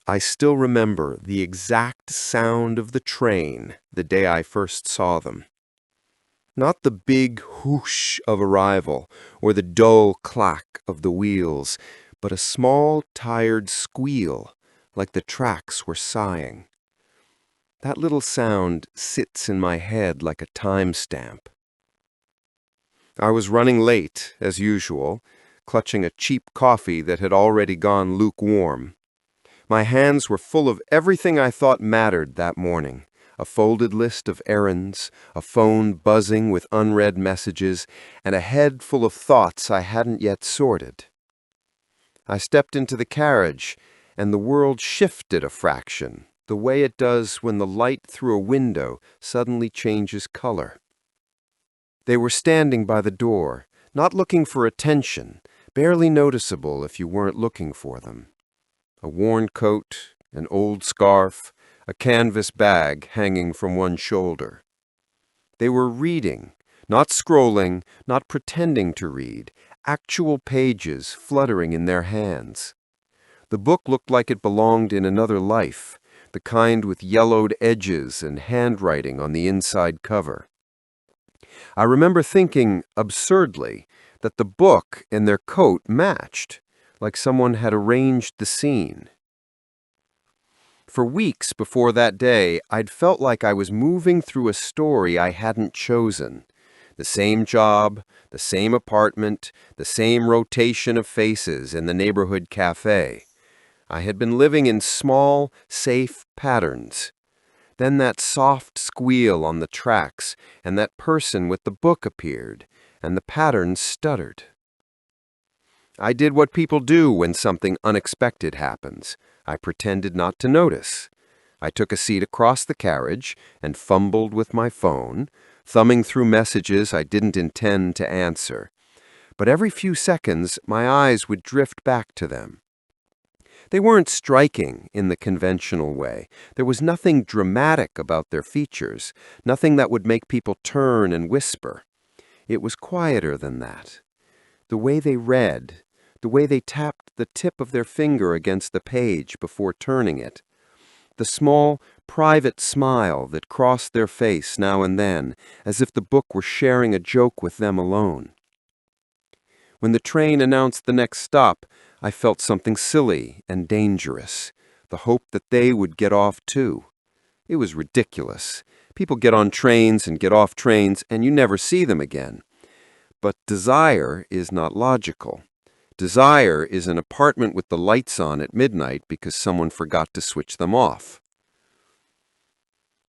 I still remember the exact sound of the train the day I first saw them. Not the big whoosh of arrival or the dull clack of the wheels, but a small, tired squeal, like the tracks were sighing. That little sound sits in my head like a timestamp. I was running late, as usual, clutching a cheap coffee that had already gone lukewarm. My hands were full of everything I thought mattered that morning. A folded list of errands, a phone buzzing with unread messages, and a head full of thoughts I hadn't yet sorted. I stepped into the carriage, and the world shifted a fraction, the way it does when the light through a window suddenly changes color. They were standing by the door, not looking for attention, barely noticeable if you weren't looking for them. A worn coat, an old scarf, a canvas bag hanging from one shoulder. They were reading, not scrolling, not pretending to read, actual pages fluttering in their hands. The book looked like it belonged in another life, the kind with yellowed edges and handwriting on the inside cover. I remember thinking, absurdly, that the book and their coat matched, like someone had arranged the scene. For weeks before that day, I'd felt like I was moving through a story I hadn't chosen. The same job, the same apartment, the same rotation of faces in the neighborhood cafe. I had been living in small, safe patterns. Then that soft squeal on the tracks, and that person with the book appeared, and the pattern stuttered. I did what people do when something unexpected happens. I pretended not to notice. I took a seat across the carriage and fumbled with my phone, thumbing through messages I didn't intend to answer. But every few seconds, my eyes would drift back to them. They weren't striking in the conventional way. There was nothing dramatic about their features, nothing that would make people turn and whisper. It was quieter than that. The way they read, the way they tapped the tip of their finger against the page before turning it, the small, private smile that crossed their face now and then, as if the book were sharing a joke with them alone. When the train announced the next stop, I felt something silly and dangerous, the hope that they would get off too. It was ridiculous. People get on trains and get off trains, and you never see them again. But desire is not logical. Desire is an apartment with the lights on at midnight because someone forgot to switch them off.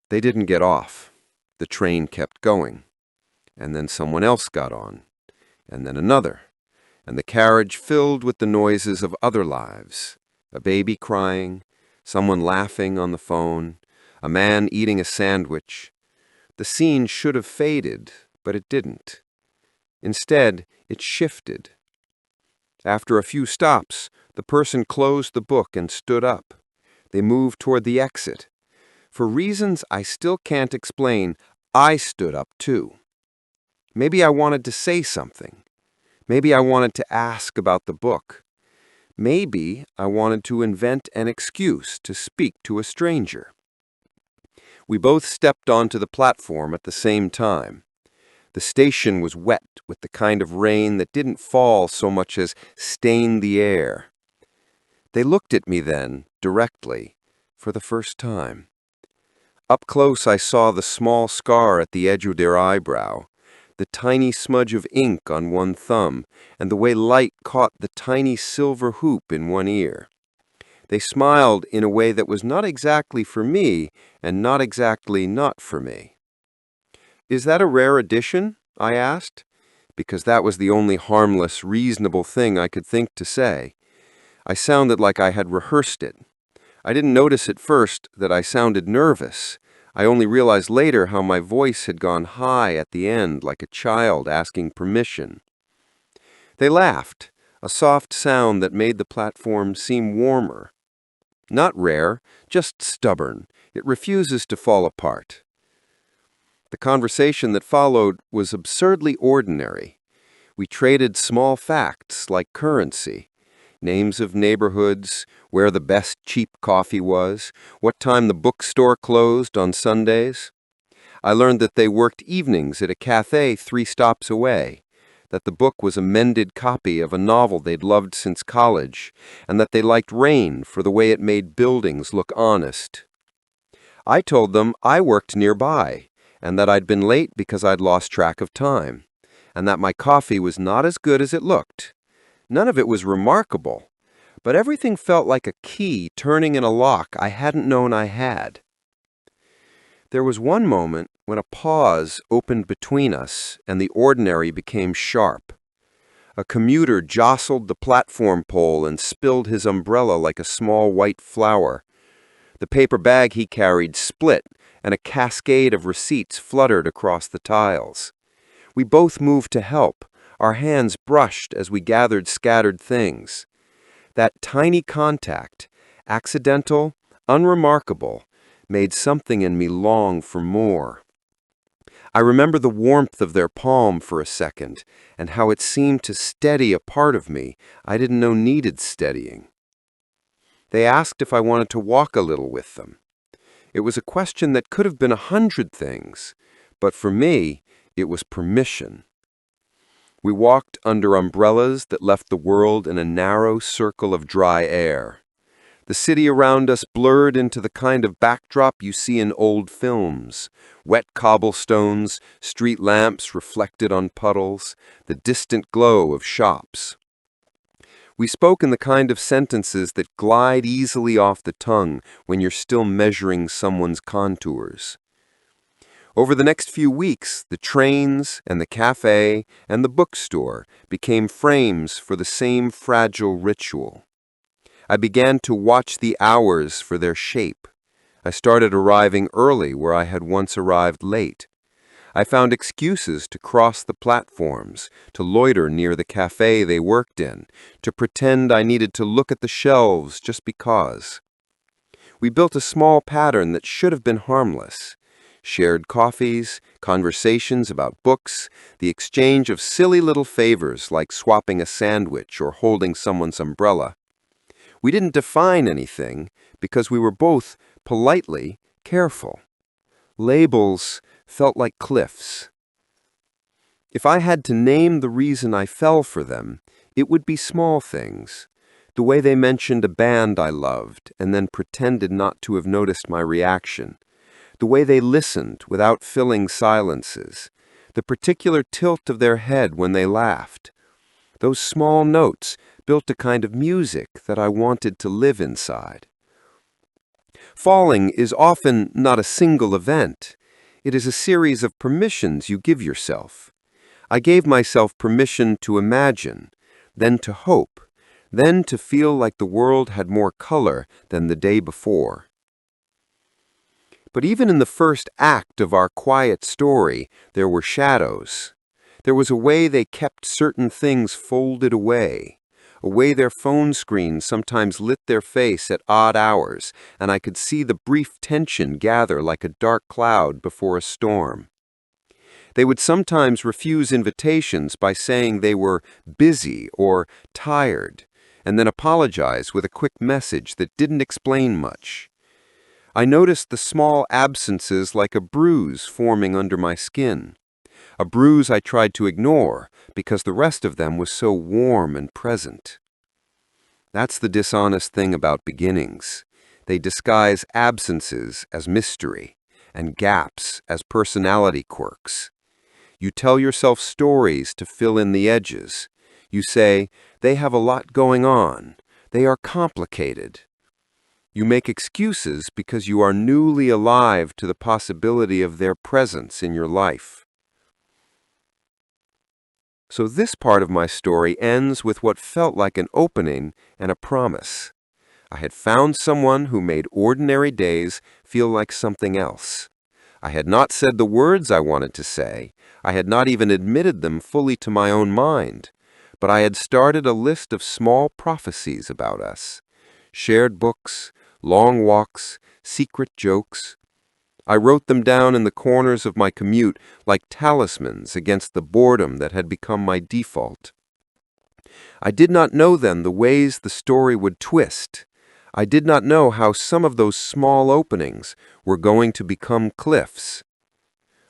They didn't get off. The train kept going. And then someone else got on. And then another. And the carriage filled with the noises of other lives. A baby crying, someone laughing on the phone, a man eating a sandwich. The scene should have faded, but it didn't. Instead, it shifted. After a few stops, the person closed the book and stood up. They moved toward the exit. For reasons I still can't explain, I stood up too. Maybe I wanted to say something. Maybe I wanted to ask about the book. Maybe I wanted to invent an excuse to speak to a stranger. We both stepped onto the platform at the same time. The station was wet with the kind of rain that didn't fall so much as stain the air. They looked at me then, directly, for the first time. Up close I saw the small scar at the edge of their eyebrow, the tiny smudge of ink on one thumb, and the way light caught the tiny silver hoop in one ear. They smiled in a way that was not exactly for me, and not exactly not for me. "Is that a rare edition?" I asked, because that was the only harmless, reasonable thing I could think to say. I sounded like I had rehearsed it. I didn't notice at first that I sounded nervous. I only realized later how my voice had gone high at the end, like a child asking permission. They laughed, a soft sound that made the platform seem warmer. Not rare, just stubborn. It refuses to fall apart. The conversation that followed was absurdly ordinary. We traded small facts like currency. Names of neighborhoods, where the best cheap coffee was, what time the bookstore closed on Sundays. I learned that they worked evenings at a cafe 3 stops away, that the book was a mended copy of a novel they'd loved since college, and that they liked rain for the way it made buildings look honest. I told them I worked nearby, and that I'd been late because I'd lost track of time, and that my coffee was not as good as it looked. None of it was remarkable, but everything felt like a key turning in a lock I hadn't known I had. There was one moment when a pause opened between us and the ordinary became sharp. A commuter jostled the platform pole and spilled his umbrella like a small white flower. The paper bag he carried split, and a cascade of receipts fluttered across the tiles. We both moved to help, our hands brushed as we gathered scattered things. That tiny contact, accidental, unremarkable, made something in me long for more. I remember the warmth of their palm for a second, and how it seemed to steady a part of me I didn't know needed steadying. They asked if I wanted to walk a little with them. It was a question that could have been 100 things, but for me, it was permission. We walked under umbrellas that left the world in a narrow circle of dry air. The city around us blurred into the kind of backdrop you see in old films: wet cobblestones, street lamps reflected on puddles, the distant glow of shops. We spoke in the kind of sentences that glide easily off the tongue when you're still measuring someone's contours. Over the next few weeks, the trains and the cafe and the bookstore became frames for the same fragile ritual. I began to watch the hours for their shape. I started arriving early where I had once arrived late. I found excuses to cross the platforms, to loiter near the cafe they worked in, to pretend I needed to look at the shelves just because. We built a small pattern that should have been harmless. Shared coffees, conversations about books, the exchange of silly little favors like swapping a sandwich or holding someone's umbrella. We didn't define anything because we were both politely careful. Labels felt like cliffs. If I had to name the reason I fell for them, it would be small things. The way they mentioned a band I loved and then pretended not to have noticed my reaction. The way they listened without filling silences. The particular tilt of their head when they laughed. Those small notes built a kind of music that I wanted to live inside. Falling is often not a single event. It is a series of permissions you give yourself. I gave myself permission to imagine, then to hope, then to feel like the world had more color than the day before. But even in the first act of our quiet story, there were shadows. There was a way they kept certain things folded away, a way their phone screens sometimes lit their face at odd hours, and I could see the brief tension gather like a dark cloud before a storm. They would sometimes refuse invitations by saying they were busy or tired, and then apologize with a quick message that didn't explain much. I noticed the small absences like a bruise forming under my skin. A bruise I tried to ignore because the rest of them was so warm and present. That's the dishonest thing about beginnings. They disguise absences as mystery and gaps as personality quirks. You tell yourself stories to fill in the edges. You say, they have a lot going on. They are complicated. You make excuses because you are newly alive to the possibility of their presence in your life. So this part of my story ends with what felt like an opening and a promise. I had found someone who made ordinary days feel like something else. I had not said the words I wanted to say. I had not even admitted them fully to my own mind. But I had started a list of small prophecies about us. Shared books, long walks, secret jokes. I wrote them down in the corners of my commute like talismans against the boredom that had become my default. I did not know then the ways the story would twist. I did not know how some of those small openings were going to become cliffs.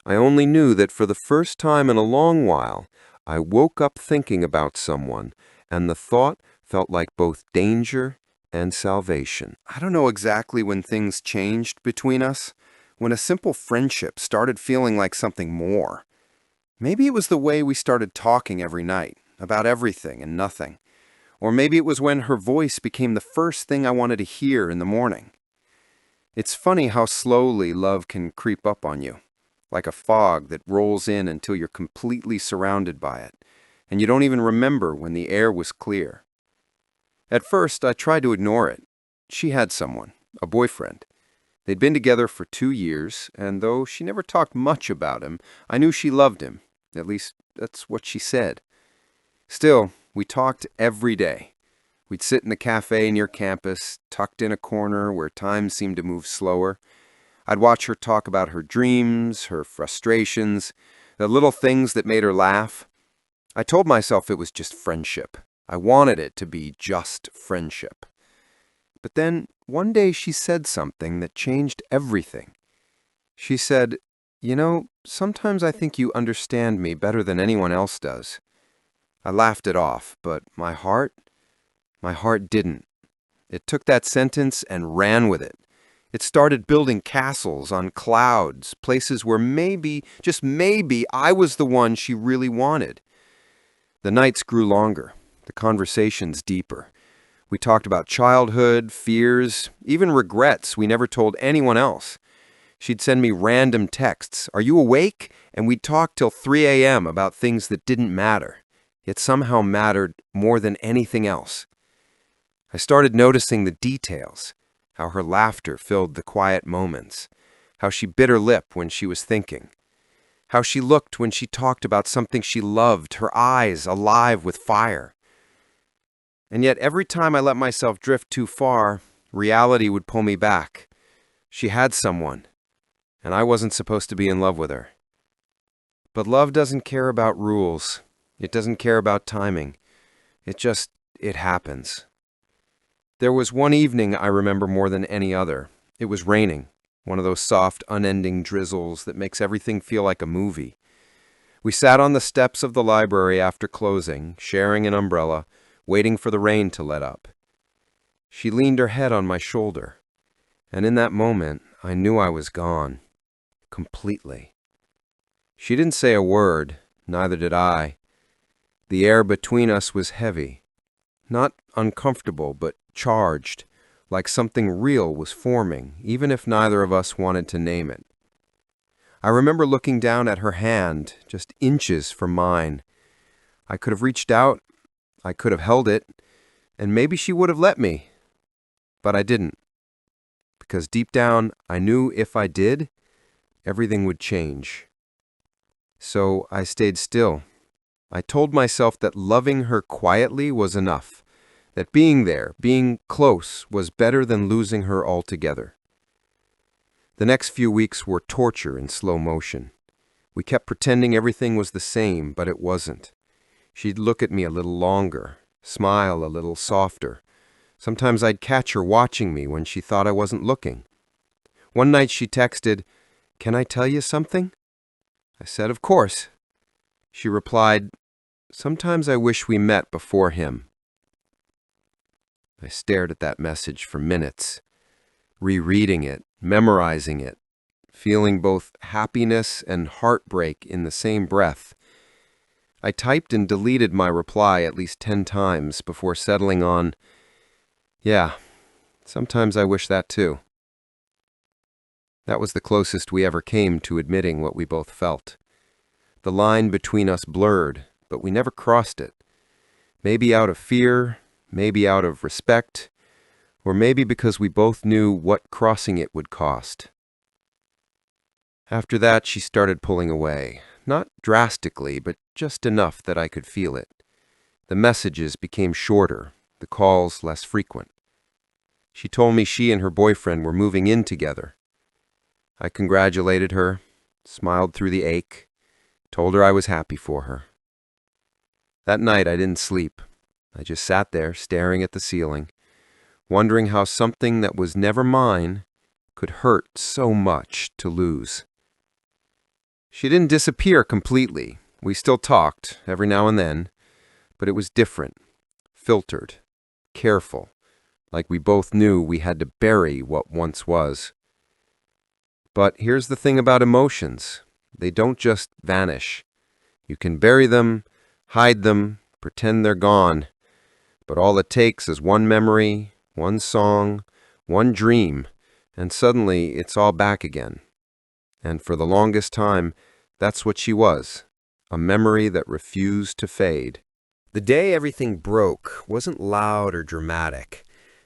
I only knew that for the first time in a long while, I woke up thinking about someone, and the thought felt like both danger and salvation. I don't know exactly when things changed between us, when a simple friendship started feeling like something more. Maybe it was the way we started talking every night, about everything and nothing. Or maybe it was when her voice became the first thing I wanted to hear in the morning. It's funny how slowly love can creep up on you, like a fog that rolls in until you're completely surrounded by it, and you don't even remember when the air was clear. At first, I tried to ignore it. She had someone, a boyfriend. They'd been together for 2 years, and though she never talked much about him, I knew she loved him. At least, that's what she said. Still, we talked every day. We'd sit in the cafe near campus, tucked in a corner where time seemed to move slower. I'd watch her talk about her dreams, her frustrations, the little things that made her laugh. I told myself it was just friendship. I wanted it to be just friendship. But then, one day she said something that changed everything. She said, "You know, sometimes I think you understand me better than anyone else does." I laughed it off, but my heart didn't. It took that sentence and ran with it. It started building castles on clouds, places where maybe, just maybe, I was the one she really wanted. The nights grew longer, the conversations deeper. We talked about childhood, fears, even regrets we never told anyone else. She'd send me random texts, "Are you awake?" And we'd talk till 3 a.m. about things that didn't matter, yet somehow mattered more than anything else. I started noticing the details, how her laughter filled the quiet moments, how she bit her lip when she was thinking, how she looked when she talked about something she loved, her eyes alive with fire. And yet every time I let myself drift too far, reality would pull me back. She had someone, and I wasn't supposed to be in love with her. But love doesn't care about rules. It doesn't care about timing. It happens. There was one evening I remember more than any other. It was raining, one of those soft, unending drizzles that makes everything feel like a movie. We sat on the steps of the library after closing, sharing an umbrella, waiting for the rain to let up. She leaned her head on my shoulder, and in that moment, I knew I was gone. Completely. She didn't say a word, neither did I. The air between us was heavy. Not uncomfortable, but charged, like something real was forming, even if neither of us wanted to name it. I remember looking down at her hand, just inches from mine. I could have reached out, I could have held it, and maybe she would have let me. But I didn't, because deep down I knew if I did, everything would change. So I stayed still. I told myself that loving her quietly was enough, that being there, being close, was better than losing her altogether. The next few weeks were torture in slow motion. We kept pretending everything was the same, but it wasn't. She'd look at me a little longer, smile a little softer. Sometimes I'd catch her watching me when she thought I wasn't looking. One night she texted, "Can I tell you something?" I said, "Of course." She replied, "Sometimes I wish we met before him." I stared at that message for minutes, rereading it, memorizing it, feeling both happiness and heartbreak in the same breath. I typed and deleted my reply at least 10 times before settling on, "Yeah, sometimes I wish that too." That was the closest we ever came to admitting what we both felt. The line between us blurred, but we never crossed it. Maybe out of fear, maybe out of respect, or maybe because we both knew what crossing it would cost. After that, she started pulling away. Not drastically, but just enough that I could feel it. The messages became shorter, the calls less frequent. She told me she and her boyfriend were moving in together. I congratulated her, smiled through the ache, told her I was happy for her. That night I didn't sleep. I just sat there staring at the ceiling, wondering how something that was never mine could hurt so much to lose. She didn't disappear completely. We still talked every now and then, but it was different, filtered, careful, like we both knew we had to bury what once was. But here's the thing about emotions. They don't just vanish. You can bury them, hide them, pretend they're gone. But all it takes is one memory, one song, one dream, and suddenly it's all back again. And for the longest time, that's what she was, a memory that refused to fade. The day everything broke wasn't loud or dramatic.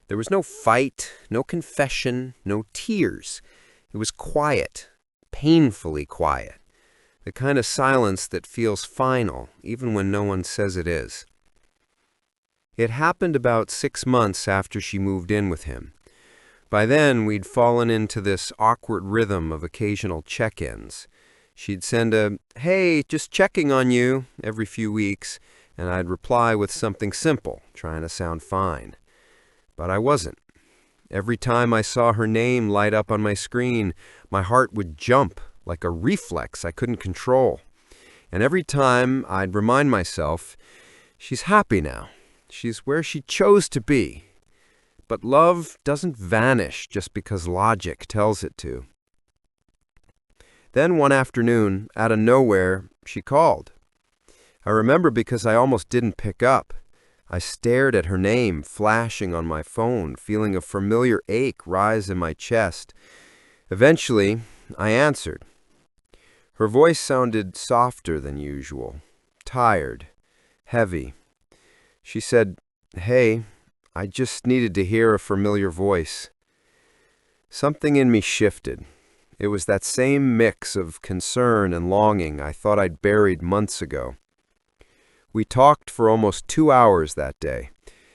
There was no fight, no confession, no tears. It was quiet, painfully quiet, the kind of silence that feels final, even when no one says it is. It happened about 6 months after she moved in with him. By then, we'd fallen into this awkward rhythm of occasional check-ins. She'd send a, "Hey, just checking on you," every few weeks, and I'd reply with something simple, trying to sound fine. But I wasn't. Every time I saw her name light up on my screen, my heart would jump like a reflex I couldn't control. And every time I'd remind myself, she's happy now. She's where she chose to be. But love doesn't vanish just because logic tells it to. Then one afternoon, out of nowhere, she called. I remember because I almost didn't pick up. I stared at her name flashing on my phone, feeling a familiar ache rise in my chest. Eventually, I answered. Her voice sounded softer than usual, tired, heavy. She said, "Hey, I just needed to hear a familiar voice." Something in me shifted. It was that same mix of concern and longing I thought I'd buried months ago. We talked for almost 2 hours that day.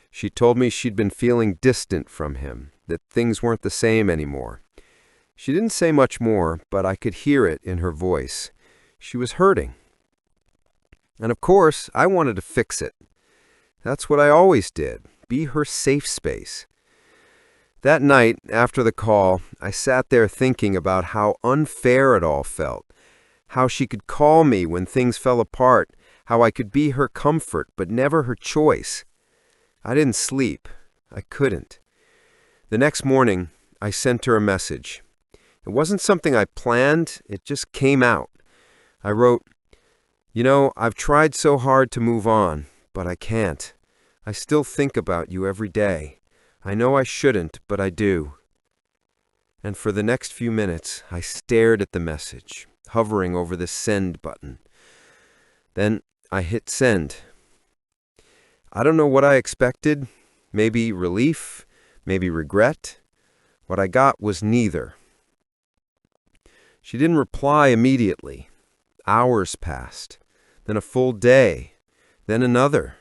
She told me she'd been feeling distant from him, that things weren't the same anymore. She didn't say much more, but I could hear it in her voice. She was hurting. And of course, I wanted to fix it. That's what I always did, be her safe space. That night, after the call, I sat there thinking about how unfair it all felt, how she could call me when things fell apart, how I could be her comfort but never her choice. I didn't sleep. I couldn't. The next morning, I sent her a message. It wasn't something I planned, it just came out. I wrote, "You know, I've tried so hard to move on, but I can't. I still think about you every day. I know I shouldn't, but I do." And for the next few minutes, I stared at the message, hovering over the send button. Then I hit send. I don't know what I expected. Maybe relief, maybe regret. What I got was neither. She didn't reply immediately. Hours passed, then a full day, then another.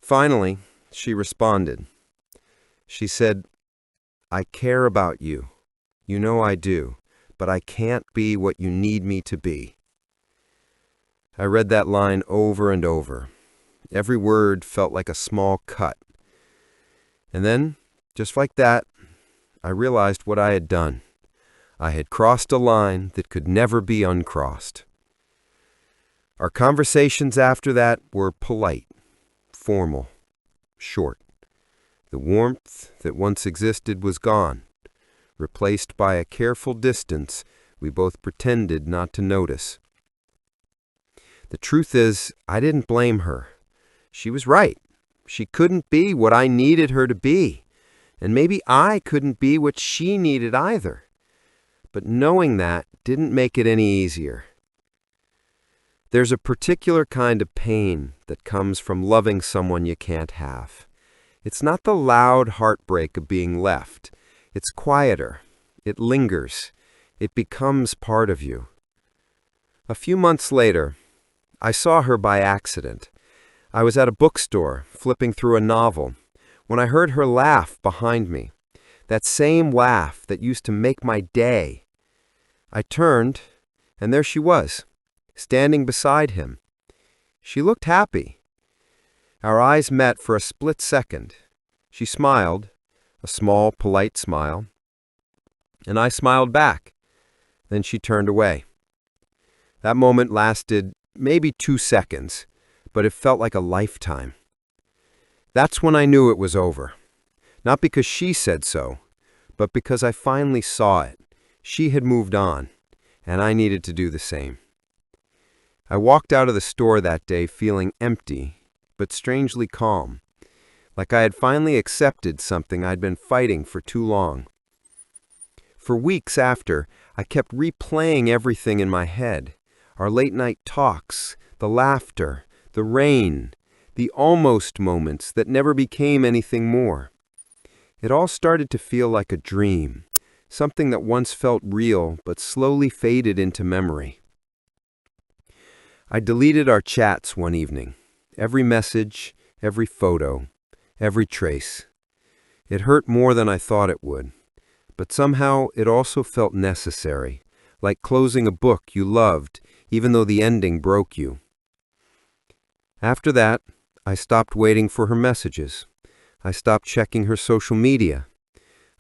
Finally, she responded. She said, "I care about you. You know I do, but I can't be what you need me to be." I read that line over and over. Every word felt like a small cut. And then, just like that, I realized what I had done. I had crossed a line that could never be uncrossed. Our conversations after that were polite, formal, short. The warmth that once existed was gone, replaced by a careful distance we both pretended not to notice. The truth is, I didn't blame her. She was right. She couldn't be what I needed her to be, and maybe I couldn't be what she needed either. But knowing that didn't make it any easier. There's a particular kind of pain that comes from loving someone you can't have. It's not the loud heartbreak of being left. It's quieter. It lingers. It becomes part of you. A few months later, I saw her by accident. I was at a bookstore, flipping through a novel, when I heard her laugh behind me. That same laugh that used to make my day. I turned, and there she was, standing beside him. She looked happy. Our eyes met for a split second. She smiled, a small, polite smile, and I smiled back. Then she turned away. That moment lasted maybe 2 seconds, but it felt like a lifetime. That's when I knew it was over. Not because she said so, but because I finally saw it. She had moved on, and I needed to do the same. I walked out of the store that day feeling empty, but strangely calm, like I had finally accepted something I'd been fighting for too long. For weeks after, I kept replaying everything in my head. Our late-night talks, the laughter, the rain, the almost moments that never became anything more. It all started to feel like a dream, something that once felt real but slowly faded into memory. I deleted our chats one evening. Every message, every photo, every trace. It hurt more than I thought it would, but somehow it also felt necessary, like closing a book you loved, even though the ending broke you. After that, I stopped waiting for her messages. I stopped checking her social media.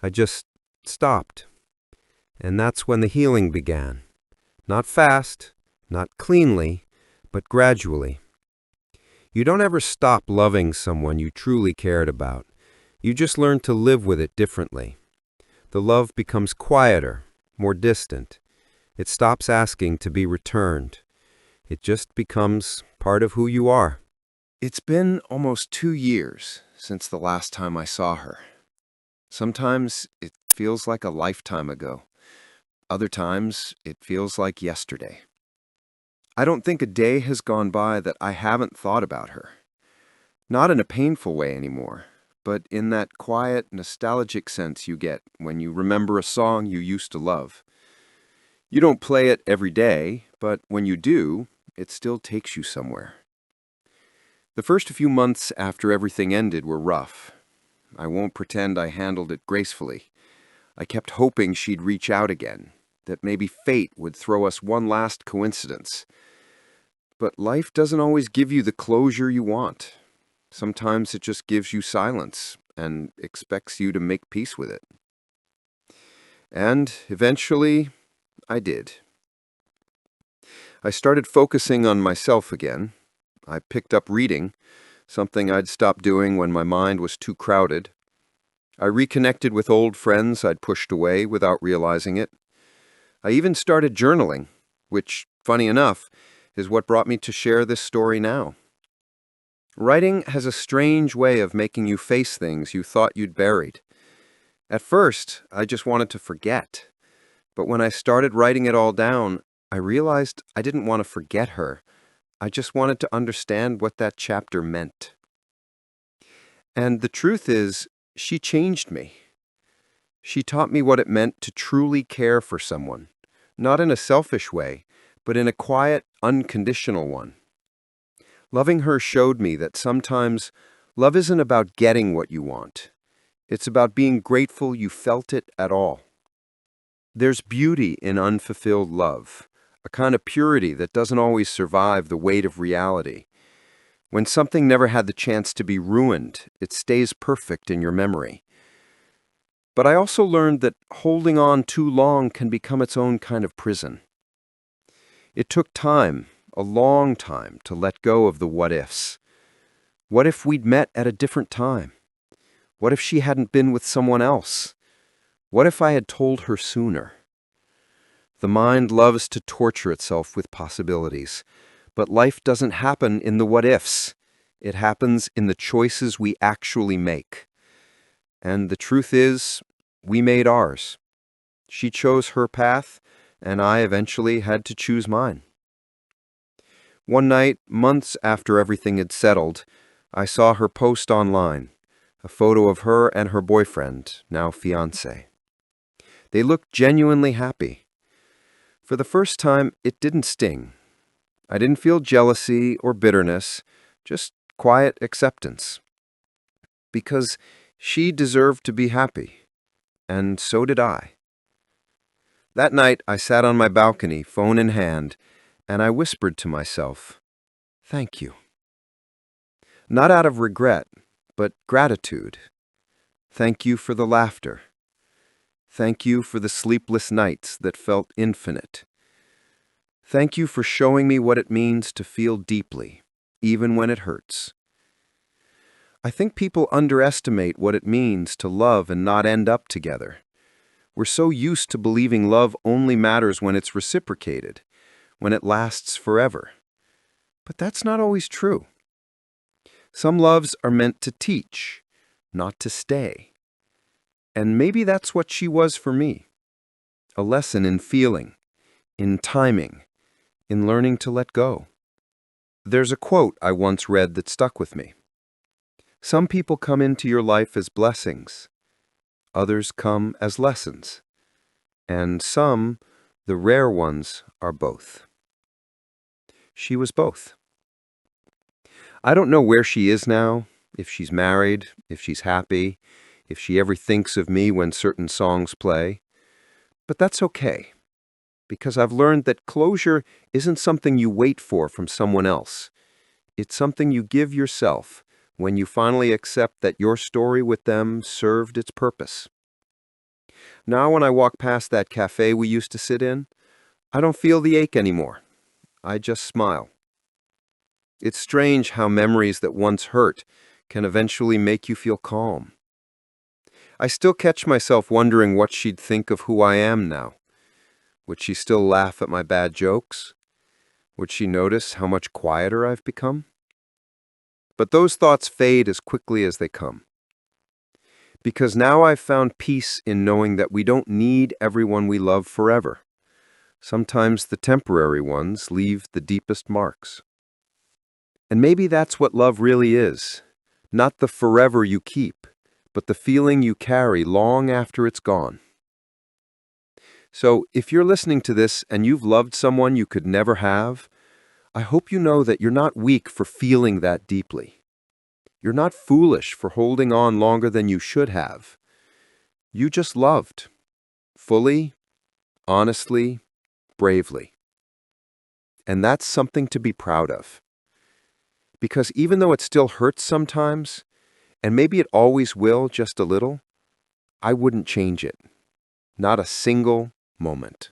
I just stopped. And that's when the healing began. Not fast, not cleanly, but gradually. You don't ever stop loving someone you truly cared about. You just learn to live with it differently. The love becomes quieter, more distant. It stops asking to be returned. It just becomes part of who you are. It's been almost 2 years since the last time I saw her. Sometimes it feels like a lifetime ago. Other times it feels like yesterday. I don't think a day has gone by that I haven't thought about her. Not in a painful way anymore, but in that quiet, nostalgic sense you get when you remember a song you used to love. You don't play it every day, but when you do, it still takes you somewhere. The first few months after everything ended were rough. I won't pretend I handled it gracefully. I kept hoping she'd reach out again, that maybe fate would throw us one last coincidence. But life doesn't always give you the closure you want. Sometimes it just gives you silence and expects you to make peace with it. And eventually, I did. I started focusing on myself again. I picked up reading, something I'd stopped doing when my mind was too crowded. I reconnected with old friends I'd pushed away without realizing it. I even started journaling, which, funny enough, is what brought me to share this story now. Writing has a strange way of making you face things you thought you'd buried. At first, I just wanted to forget. But when I started writing it all down, I realized I didn't want to forget her. I just wanted to understand what that chapter meant. And the truth is, she changed me. She taught me what it meant to truly care for someone, not in a selfish way, but in a quiet, unconditional one. Loving her showed me that sometimes love isn't about getting what you want. It's about being grateful you felt it at all. There's beauty in unfulfilled love, a kind of purity that doesn't always survive the weight of reality. When something never had the chance to be ruined, it stays perfect in your memory. But I also learned that holding on too long can become its own kind of prison. It took time, a long time, to let go of the what-ifs. What if we'd met at a different time? What if she hadn't been with someone else? What if I had told her sooner? The mind loves to torture itself with possibilities, but life doesn't happen in the what-ifs. It happens in the choices we actually make. And the truth is, we made ours. She chose her path, and I eventually had to choose mine. One night, months after everything had settled, I saw her post online, a photo of her and her boyfriend, now fiancé. They looked genuinely happy. For the first time, it didn't sting. I didn't feel jealousy or bitterness, just quiet acceptance. Because she deserved to be happy, and so did I. That night, I sat on my balcony, phone in hand, and I whispered to myself, "Thank you." Not out of regret, but gratitude. Thank you for the laughter. Thank you for the sleepless nights that felt infinite. Thank you for showing me what it means to feel deeply, even when it hurts. I think people underestimate what it means to love and not end up together. We're so used to believing love only matters when it's reciprocated, when it lasts forever. But that's not always true. Some loves are meant to teach, not to stay. And maybe that's what she was for me. A lesson in feeling, in timing, in learning to let go. There's a quote I once read that stuck with me. Some people come into your life as blessings. Others come as lessons. And some, the rare ones, are both. She was both. I don't know where she is now, if she's married, if she's happy, if she ever thinks of me when certain songs play. But that's okay, because I've learned that closure isn't something you wait for from someone else. It's something you give yourself when you finally accept that your story with them served its purpose. Now when I walk past that cafe we used to sit in, I don't feel the ache anymore. I just smile. It's strange how memories that once hurt can eventually make you feel calm. I still catch myself wondering what she'd think of who I am now. Would she still laugh at my bad jokes? Would she notice how much quieter I've become? But those thoughts fade as quickly as they come. Because now I've found peace in knowing that we don't need everyone we love forever. Sometimes the temporary ones leave the deepest marks. And maybe that's what love really is. Not the forever you keep, but the feeling you carry long after it's gone. So, if you're listening to this and you've loved someone you could never have, I hope you know that you're not weak for feeling that deeply. You're not foolish for holding on longer than you should have. You just loved. Fully, honestly, bravely. And that's something to be proud of. Because even though it still hurts sometimes, and maybe it always will just a little, I wouldn't change it. Not a single moment.